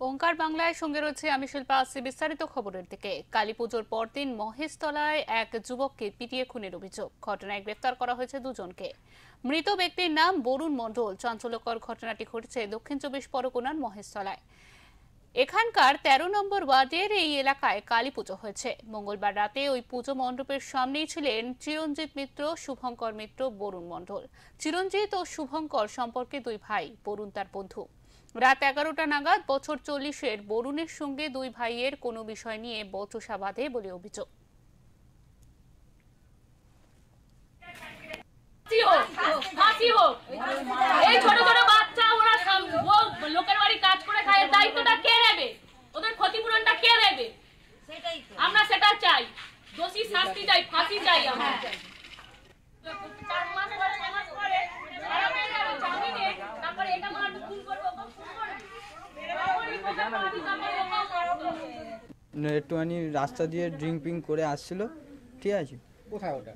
ওঙ্কার বাংলায় সঙ্গে রয়েছে আমি শিল্পা আসছি বিস্তারিত খবরের দিকে। কালীপুজোর পরদিন মহেশতলায় এক যুবককে পিটিয়ে খুনের অভিযোগ। ঘটনায় গ্রেফতার করা হয়েছে দুজনকে। মৃত ব্যক্তির নাম বরুণ মণ্ডল। চাঞ্চল্যকর ঘটনাটি ঘটেছে দক্ষিণ 24 পরগনার মহেশতলায়। এখানকার 13 নম্বর ওয়ার্ডের এই এলাকায় কালী পুজো হয়েছে। মঙ্গলবার রাতে ওই পুজো মণ্ডপের সামনেই ছিলেন চিরঞ্জিত মিত্র, শুভঙ্কর মিত্র, বরুণ মণ্ডল। চিরঞ্জিত ও শুভঙ্কর সম্পর্কে দুই ভাই, বরুণ তার বন্ধু। রাত 11টা নাগাদ বছর 40-এর বরুণের সঙ্গে দুই ভাইয়ের কোনো বিষয় নিয়ে বচসা বাঁধে বলে অভিযোগ। এই ছোট ছোট বাচ্চা ওরা লোকের বাড়ি কাজ করে খায়, দায়িত্বটা কে নেবে? ওদের ক্ষতিপূরণটা কে দেবে? আমরা সেটা চাই। দোষী শাস্তি চাই, ফাঁসি চাই। আমরা একটুখানি রাস্তা দিয়ে ড্রিঙ্কিং করে আসছিল, ঠিক আছে? কোথায় ওটা?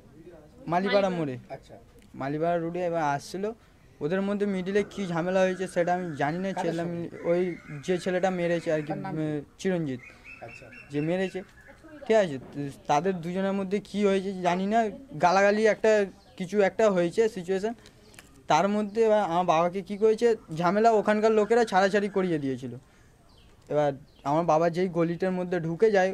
মালিপাড়া মোড়ে। আচ্ছা, মালিপাড়া রোডে এবার আসছিল। ওদের মধ্যে মিডিলে কি ঝামেলা হয়েছে সেটা আমি জানি না। ওই যে ছেলেটা মেরেছে আর কি, চিরঞ্জিত, আচ্ছা, যে মেরেছে, ঠিক আছে? তাদের দুজনের মধ্যে কি হয়েছে জানি না। গালাগালি কিছু একটা হয়েছে সিচুয়েশান। তার মধ্যে এবার আমার বাবাকে কি করেছে, ঝামেলা ওখানকার লোকেরা ছাড়াছাড়ি করিয়ে দিয়েছিল। এবার আমার বাবা যেই গলিটার মধ্যে ঢুকে যায়,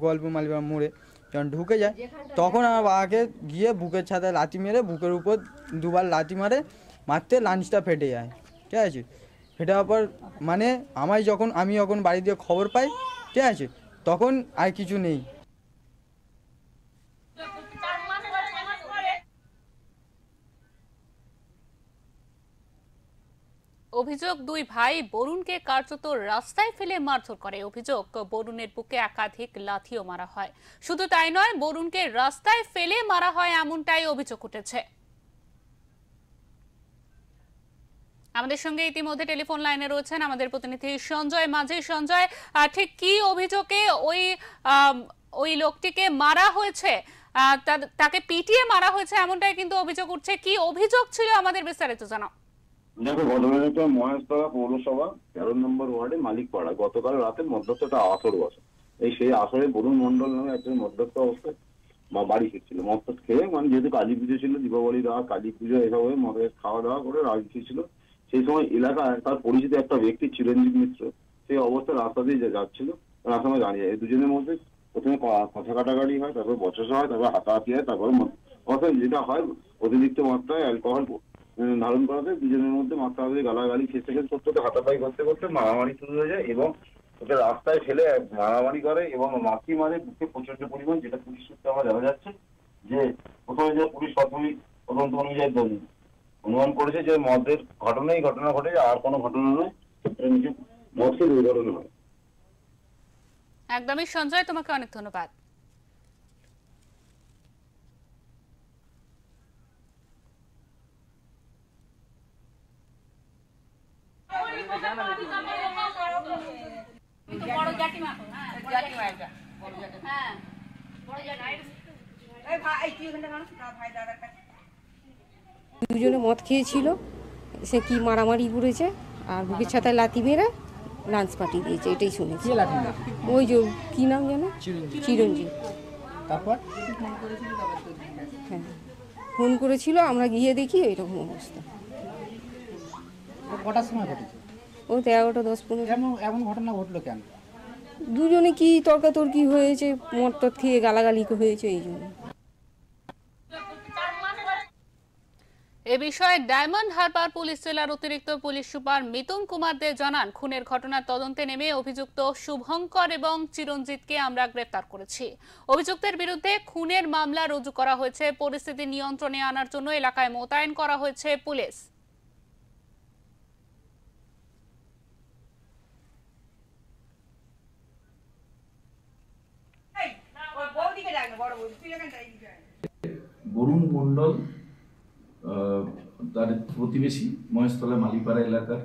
গোয়ালপুর মালিপাড়া মোড়ে যখন ঢুকে যায়, তখন আমার বাবাকে গিয়ে বুকের ছাতে লাথি মেরে বুকের উপর দুবার লাথি মারতে লাঞ্চটা ফেটে যায়, ঠিক আছে? ফেটে যাওয়ার পর মানে আমি যখন বাড়ি দিয়ে খবর পাই, ঠিক আছে, তখন আর কিছু নেই। অভিযোগ, দুই ভাই বরুণকে কার্যত রাস্তায় ফেলে মারধর করে। অভিযোগ, বরুণের বুকে একাধিক লাথিও মারা হয়। শুধু তাই নয়, বরুণকে রাস্তায় ফেলে মারা হয় এমনটাই অভিযোগ উঠেছে। আমাদের সঙ্গে ইতিমধ্যে টেলিফোন লাইনে রয়েছেন আমাদের প্রতিনিধি সঞ্জয় মাঝি। সঞ্জয়, ঠিক কি অভিযোগে ওই লোকটিকে মারা হয়েছে? তাকে পিটিয়ে মারা হয়েছে এমনটাই কিন্তু অভিযোগ উঠছে। কি অভিযোগ ছিল আমাদের বিস্তারিত জানাও। দেখো, ঘটনাটা মহেশতলা পৌরসভা 13 নম্বর ওয়ার্ডে মালিকপাড়া। গতকাল রাতে মধ্যস্থটা আসর বসে। সেই আসরে বরুণ মণ্ডল নামে একজন মধ্যস্থ অবস্থায় বাড়ি ফিরছিল। মধ্যস্থ খেয়ে, মানে যেহেতু কালী পুজো ছিল, দীপাবলি দেওয়া, কালী পুজো এসব হয়ে মদের খাওয়া দাওয়া করে রাজি ফিরছিল। সেই সময় এলাকায় তার পরিচিত একটা ব্যক্তি চিরঞ্জিত মিত্র সেই অবস্থায় রাস্তা দিয়ে যাচ্ছিল, রাস্তায় দাঁড়িয়ে। এই দুজনের মধ্যে প্রথমে কথা কাটাকাটি হয়, তারপর বচসা হয়, তারপর হাতাহাতি হয়, তারপর অর্থাৎ যেটা হয় অতিরিক্ত মাত্রায় অ্যালকোহল ধারণ করাতে দুজনের মধ্যে মাত্রাধিক গালাগালি খেতে করতে হাতাপাই করতে করতে মারামারি শুরু হয়ে যায় এবং ওকে রাস্তায় ফেলে মারামারি করে এবং লাথি মারে বুকে প্রচন্ড পরিমাণ, যেটা পুলিশ সূত্রে আমার জানা যাচ্ছে। যে প্রথমে যে পুলিশ প্রাথমিক তদন্ত অনুযায়ী অনুমান করেছে যে মদের ঘটনা ঘটে, আর কোনো ঘটনা নয়, নিজে মদকে দুর্ঘটনা হয়। একদমই সঞ্জয়, তোমাকে অনেক ধন্যবাদ। দুজনে মদ খেয়েছিল, সে কি মারামারি করেছে আর বুকের ছাতায় লাথি মেরে লাঞ্চ পাঠিয়ে দিয়েছে, এটাই শুনেছি। ওই যে কি নাম জানো, চিরঞ্জিত। তারপর হ্যাঁ, ফোন করেছিল, আমরা গিয়ে দেখি এরকম অবস্থা। কটার সময় ঘটেছে? ও 11টা 10-15। এমন ঘটনা ঘটলো কেন? দুজনে কি তর্কাতর্কি হয়েছে, মদ টদ খেয়ে গালাগালি হয়েছে, এই জন্য। এ বিষয়ে ডায়মন্ড হারবার পুলিশ জেলার অতিরিক্ত পুলিশ সুপার মিতুন কুমার দে জানান, খুনের ঘটনার তদন্তে নেমে অভিযুক্ত শুভঙ্কর এবং চিরঞ্জিতকে আমরা গ্রেফতার করেছি। অভিযুক্তের বিরুদ্ধে খুনের মামলা রুজু করা হয়েছে। পরিস্থিতি নিয়ন্ত্রণে আনার জন্য এলাকায় মোতায়েন করা হয়েছে পুলিশ। বরুণ মণ্ডল তার প্রতিবেশী মহেশতলা মালিপাড়া এলাকার,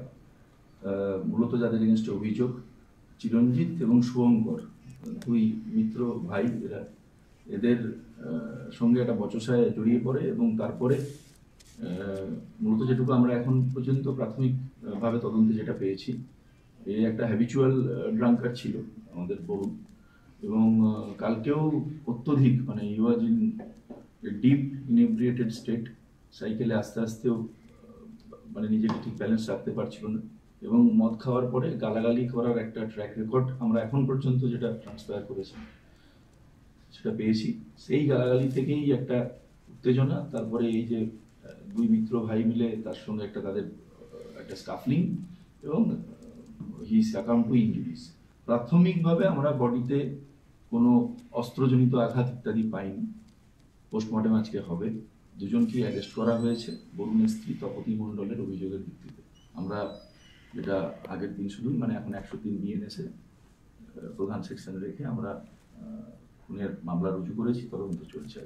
মূলত যাদের এগেনস্টে অভিযোগ চিরঞ্জিত এবং শুভঙ্কর, দুই মিত্র ভাই। এদের সঙ্গে একটা বচসায় জড়িয়ে পড়ে এবং তারপরে মূলত যেটুকু আমরা এখন পর্যন্ত প্রাথমিকভাবে তদন্তে যেটা পেয়েছি, এই একটা হ্যাবিচুয়াল ড্রাঙ্কার ছিল আমাদের বরুণ, এবং কালকেও অত্যধিক মানে হি ওয়াজ ইন ডিপ ইনএব্রিয়েটেড স্টেট, সাইকেলে আস্তে আস্তেও মানে নিজেকে ঠিক ব্যালেন্স রাখতে পারছিল না, এবং মদ খাওয়ার পরে গালাগালি করার একটা ট্র্যাক রেকর্ড আমরা এখন পর্যন্ত যেটা ট্রান্সফার করেছি সেটা পেয়েছি। সেই গালাগালি থেকেই একটা উত্তেজনা, তারপরে এই যে দুই মিত্র ভাই মিলে তার সঙ্গে একটা তাদের একটা স্কাফলিং, এবং হি সাকাম টু ইনজুরিজ। প্রাথমিকভাবে আমরা বডিতে কোনো অস্ত্রজনিত আঘাত ইত্যাদি পাইনি। পোস্টমর্টেম আজকে হবে। দুজনকেই অ্যারেস্ট করা হয়েছে বরুণের স্ত্রী তপতি মণ্ডলের অভিযোগের ভিত্তিতে। আমরা যেটা আগের দিন শুধুই মানে এখন 103 বিএনএসে প্রধান সেকশন রেখে আমরা খুনের মামলা রুজু করেছি, তদন্ত চলছে।